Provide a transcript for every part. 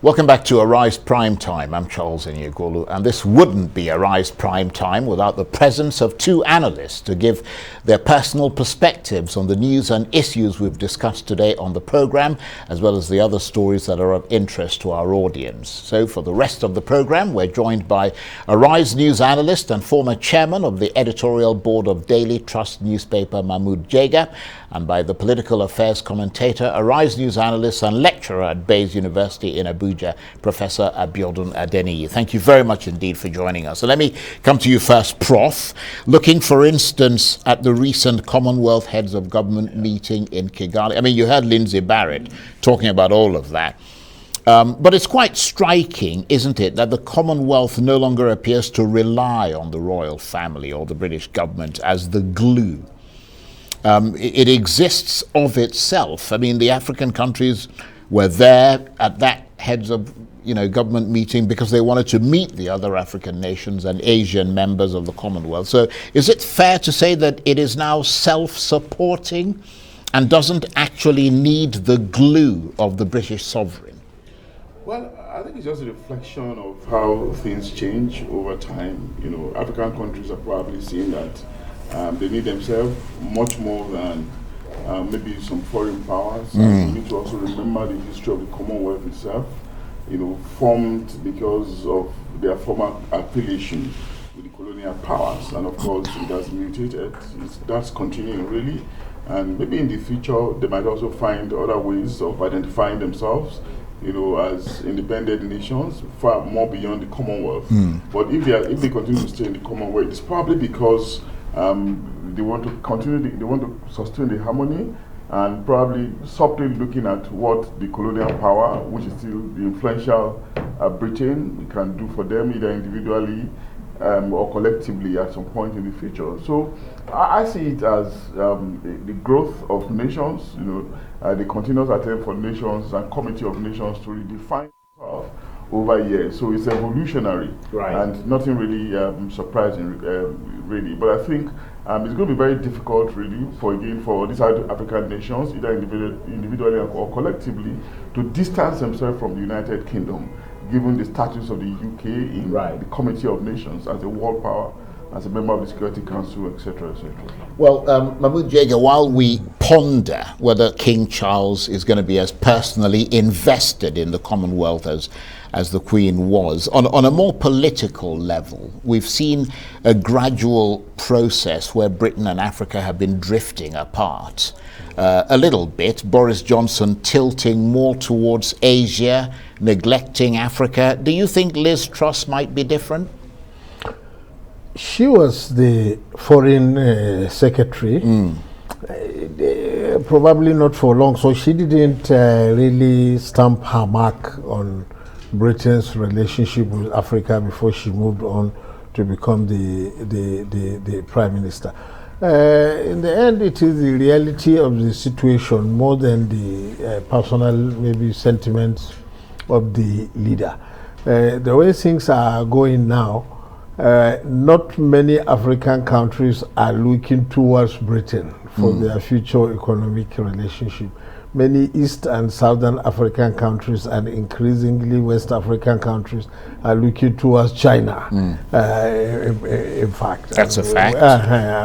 Welcome back to Arise Prime Time. I'm Charles Enyegolu, and this wouldn't be Arise Prime Time without the presence of two analysts to give their personal perspectives on the news and issues we've discussed today on the program, as well as the other stories that are of interest to our audience. So for the rest of the program, we're joined by Arise News analyst and former chairman of the editorial board of Daily Trust newspaper, Mahmood Jega, and by the political affairs commentator, Arise News analyst and lecturer at Bayes University in Abuja, Professor Abiodun Adeniyi. Thank you very much indeed for joining us. So let me come to you first, Prof. Looking, for instance, at the recent Commonwealth Heads of Government meeting in Kigali. I mean, you heard Lindsay Barrett talking about all of that. But it's quite striking, isn't it, that the Commonwealth no longer appears to rely on the royal family or the British government as the glue. It exists of itself. I mean, the African countries were there at that heads of government meeting because they wanted to meet the other African nations and Asian members of the Commonwealth. So is it fair to say that it is now self-supporting and doesn't actually need the glue of the British sovereign? Well, I think it's just a reflection of how things change over time. African countries are probably seeing that they need themselves much more than maybe some foreign powers. We need to also remember the history of the Commonwealth itself, formed because of their former affiliation with the colonial powers. And of course, it has mutated. That's continuing really. And maybe in the future, they might also find other ways of identifying themselves, as independent nations, far more beyond the Commonwealth. But if they continue to stay in the Commonwealth, it's probably because they want to continue. They want to sustain the harmony, and probably subtly looking at what the colonial power, which is still the influential Britain, can do for them, either individually or collectively at some point in the future. So I see it as the growth of nations, the continuous attempt for nations and committee of nations to redefine itself over years. So it's evolutionary, right, and nothing really surprising, really. But I think it's going to be very difficult, really, for these African nations, either individually or collectively, to distance themselves from the United Kingdom, given the status of the UK in the Committee of Nations as a world power, as a member of the Security Council, etc., etc. Well, Mahmood Jega, while we ponder whether King Charles is going to be as personally invested in the Commonwealth as the Queen was, on a more political level, we've seen a gradual process where Britain and Africa have been drifting apart a little bit. Boris Johnson tilting more towards Asia, neglecting Africa. Do you think Liz Truss might be different? She was the foreign secretary, probably not for long, so she didn't really stamp her mark on Britain's relationship with Africa before she moved on to become the Prime Minister. In the end, it is the reality of the situation more than the personal, maybe, sentiments of the leader. The way things are going now, not many African countries are looking towards Britain for their future economic relationship. Many East and Southern African countries and increasingly West African countries are looking towards China. In fact, that's a fact.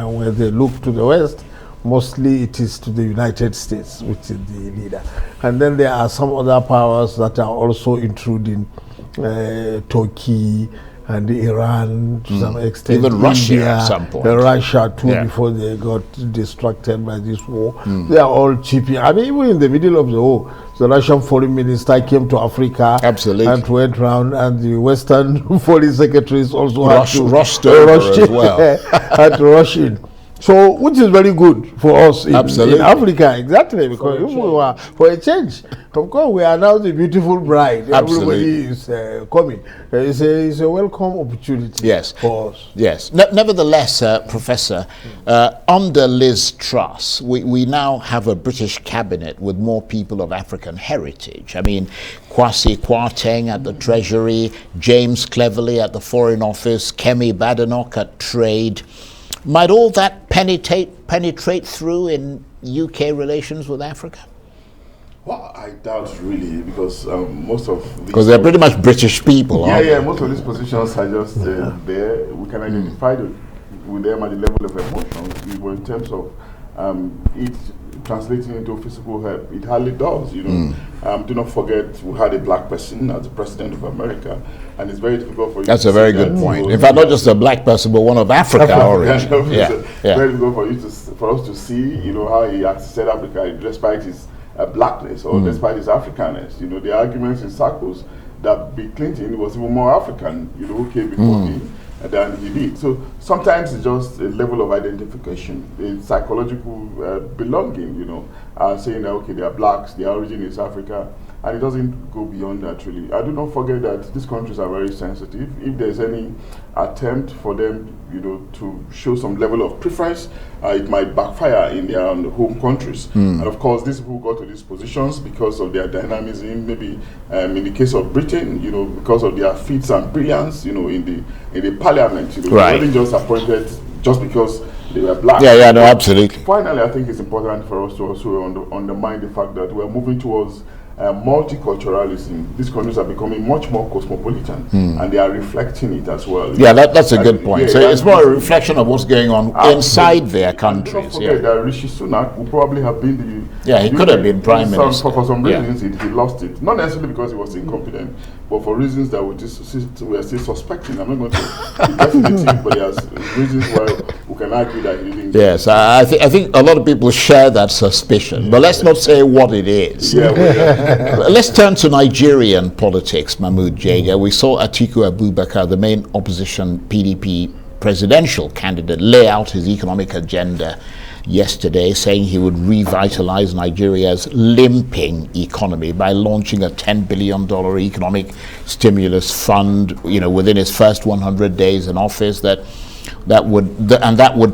When they look to the West, mostly it is to the United States, which is the leader. And then there are some other powers that are also intruding, Turkey and Iran to some extent. Even Russia at some point. Russia too, before they got distracted by this war. They are all chipping. I mean, even in the middle of the war, the Russian foreign minister came to Africa. Absolutely. And went round, and the Western foreign secretaries also had to rush as well. had to rush in. So, which is very good for us in Africa, exactly, because if we were for a change, of course, we are now the beautiful bride. Everybody is coming. It's a welcome opportunity for us. Yes. Nevertheless, Professor, under Liz Truss, we now have a British cabinet with more people of African heritage. I mean, Kwasi Kwarteng at the Treasury, James Cleverly at the Foreign Office, Kemi Badenoch at Trade. Might all that penetrate through in UK relations with Africa? Well, I doubt really, because most of because they're pretty much British people. Yeah, most of these positions are just there. We can identify with them at the level of emotions. But in terms of it translating into physical help, it hardly does. Do not forget we had a black person as the president of America, and it's very difficult for you. That's a very good point. In fact, not just a black person, but one of Africa origin. Very difficult for us to see, how he accessed Africa despite his blackness or despite his Africanness. The arguments in circles that Bill Clinton was even more African, who came before me than he did. So sometimes it's just a level of identification, a psychological belonging, saying that, okay, they are blacks, their origin is Africa, and it doesn't go beyond that really. I do not forget that these countries are very sensitive. If there's any attempt for them, to show some level of preference, it might backfire in their own home countries. And of course, these people got to these positions because of their dynamism, maybe in the case of Britain, because of their feats and brilliance, in the parliament, they weren't just appointed just because they were black. Yeah, no, absolutely. Finally, I think it's important for us to also undermine the fact that we're moving towards multiculturalism. These countries are becoming much more cosmopolitan, and they are reflecting it as well. Yeah, that's a good point. So it's more a reflection of what's going on inside their countries. Don't forget that Rishi Sunak would probably have been he could have been prime minister. For some reasons, he lost it. Not necessarily because he was incompetent, but for reasons that we are still suspecting. I'm not going to be definitive, but there's reasons why we can argue that he didn't. Yes, I think a lot of people share that suspicion, but let's not say what it is. Let's turn to Nigerian politics, Mahmood Jega. We saw Atiku Abubakar, the main opposition PDP presidential candidate, lay out his economic agenda yesterday, saying he would revitalize Nigeria's limping economy by launching a $10 billion economic stimulus fund, within his first 100 days in office that would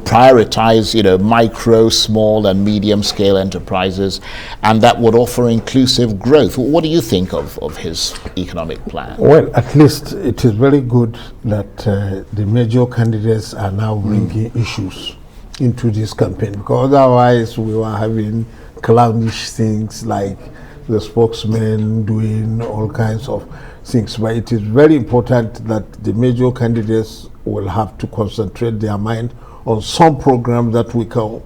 prioritize, micro, small, and medium-scale enterprises, and that would offer inclusive growth. What do you think of his economic plan? Well, at least it is very good that the major candidates are now bringing issues into this campaign, because otherwise we were having clownish things like the spokesman doing all kinds of things. But it is very important that the major candidates will have to concentrate their mind on some program that we can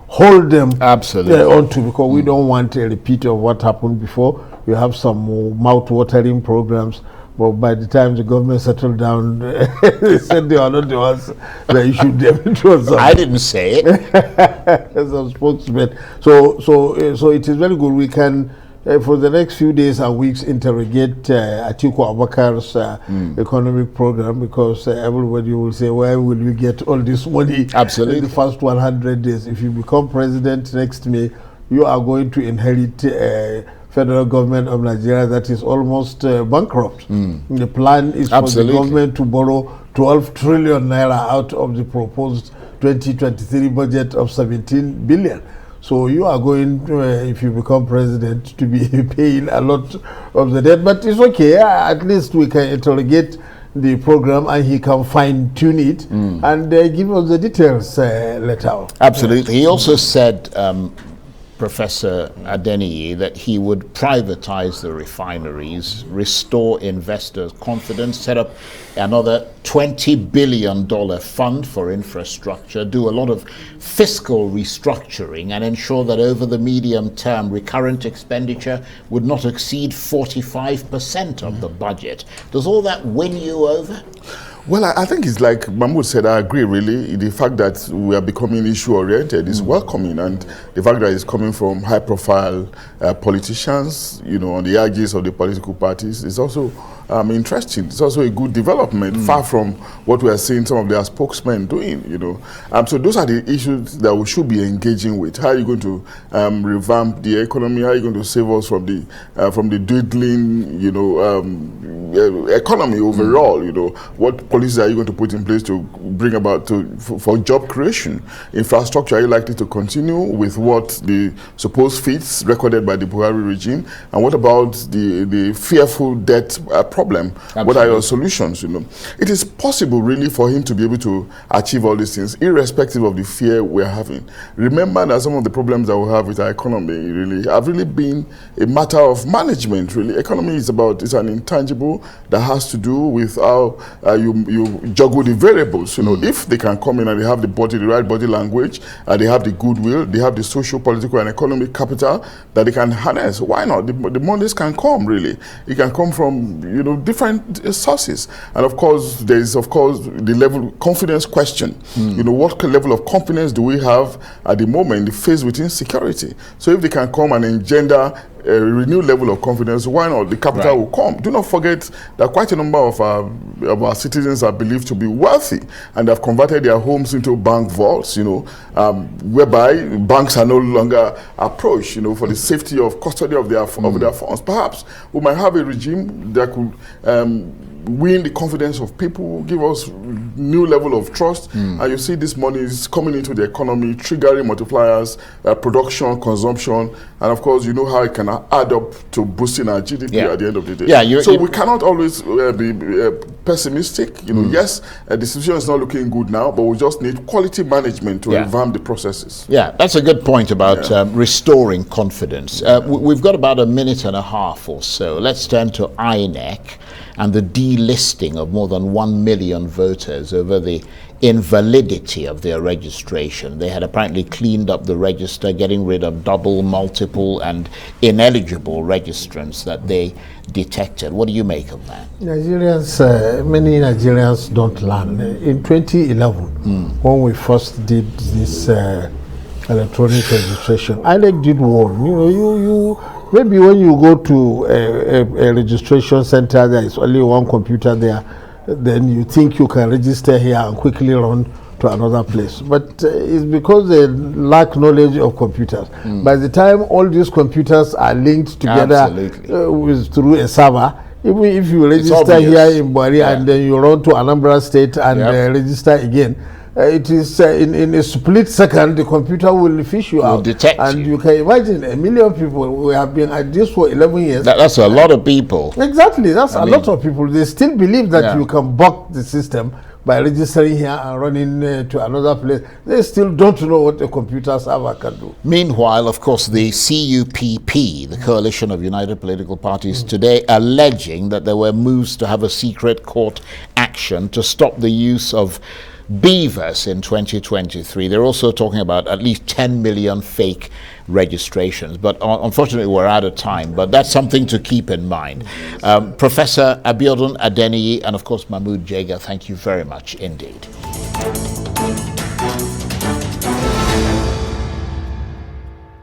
hold them onto, because we don't want a repeat of what happened before. We have some mouth-watering programs, but by the time the government settled down, they said they are not the ones that issued them. It was I didn't say it. As a spokesman. So it is very good. We can, for the next few days and weeks, interrogate Atiku Abubakar's economic program, because everybody will say, where will we get all this money? Absolutely. In the first 100 days? If you become president next May, you are going to inherit federal government of Nigeria that is almost bankrupt. The plan is for the government to borrow 12 trillion naira out of the proposed 2023 budget of 17 billion. So you are going to, if you become president, to be paying a lot of the debt. But it's okay. At least we can interrogate the program and he can fine-tune it and give us the details later. Absolutely. He also said, Professor Adeniyi, that he would privatize the refineries, restore investors' confidence, set up another $20 billion fund for infrastructure, do a lot of fiscal restructuring, and ensure that over the medium term, recurrent expenditure would not exceed 45% of the budget. Does all that win you over? Well, I think it's like Mahmoud said, I agree really. The fact that we are becoming issue-oriented is welcoming, and the fact that it's coming from high-profile politicians, on the edges of the political parties is also interesting. It's also a good development, far from what we are seeing some of their spokesmen doing, So those are the issues that we should be engaging with. How are you going to revamp the economy? How are you going to save us from the dwindling, economy overall? What policies are you going to put in place to bring about for job creation? Infrastructure, are you likely to continue with what the supposed feats recorded by the Buhari regime? And what about the fearful debt problem? Absolutely. What are your solutions? You know, it is possible really for him to be able to achieve all these things, irrespective of the fear we're having. Remember that some of the problems that we have with our economy really have really been a matter of management. Really, economy is an intangible that has to do with how you juggle the variables. You know, if they can come in and they have the right body language, they have the goodwill, they have the social, political, and economic capital that they can harness. Why not? The monies can come. Really, it can come from different sources, and of course there is the level confidence question. You know, what level of confidence do we have at the moment faced with insecurity? So if they can come and engender a renewed level of confidence, why not? The capital will come. Do not forget that quite a number of our citizens are believed to be wealthy, and have converted their homes into bank vaults, whereby banks are no longer approached, for the safety of custody of their funds. Perhaps we might have a regime that could win the confidence of people, give us new level of trust, and you see this money is coming into the economy, triggering multipliers, production, consumption, and of course, you know how it can add up to boosting our GDP at the end of the day. We cannot always be pessimistic. Yes, the situation is not looking good now, but we just need quality management to revamp the processes. Yeah, that's a good point about restoring confidence. We've got about a minute and a half or so. Let's turn to INEC and the delisting of more than 1 million voters over the invalidity of their registration. They had apparently cleaned up the register, getting rid of double, multiple, and ineligible registrants that they detected. What do you make of that? Nigerians, many Nigerians don't learn. In 2011, when we first did this electronic registration, INEC did warn. Maybe when you go to a registration center, there is only one computer there, then you think you can register here and quickly run to another place. But it's because they lack knowledge of computers. By the time all these computers are linked together through a server, even if you register here in Buhari and then you run to Anambra State and register again, it is in a split second the computer will fish you out, detect and you can imagine 1 million people. We have been at this for 11 years. That's a lot of people. Exactly, that's a lot of people. They still believe that you can buck the system by registering here and running to another place. They still don't know what a computer server can do. Meanwhile, of course, the CUPP, the Coalition of United Political Parties, today alleging that there were moves to have a secret court action to stop the use of beavers in 2023. They're also talking about at least 10 million fake registrations. But unfortunately, we're out of time. But that's something to keep in mind. Professor Abiodun Adeniyi and, of course, Mahmood Jega, thank you very much indeed.